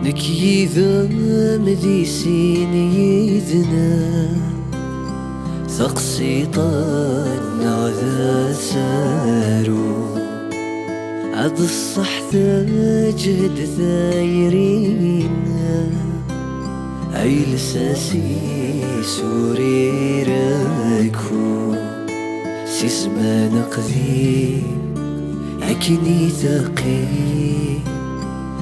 نكيذم ذي سين يذنا ثقسيطان ذا سارو عد الصح جهد ثايرين عي لساسي سوري راكو سيسما نقذي عكني ثقي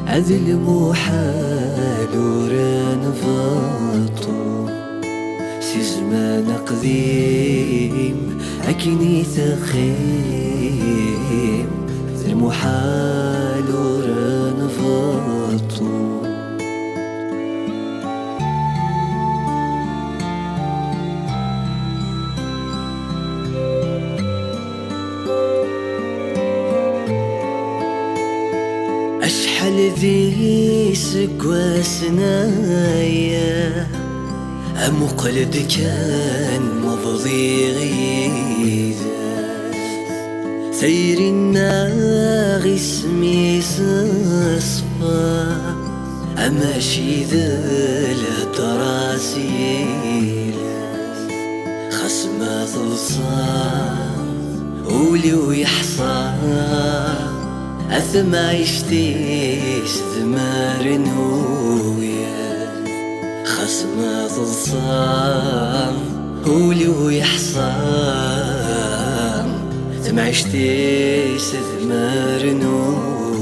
عذل محال وران فاطو سيسما نقذيم عكني ثقيم ذل محال وران فاطو أشحال ذي سقوى سنايا أمقلد كان مفضي غيدا ثير الناغي اسمي صفا أماشي ذا الهدراسي خصم ثلصان ولي ويحصان أثم عيشتيش ثمار نويا خصم ظلصان هولي ويحصان ثم عيشتيش ثمار نويا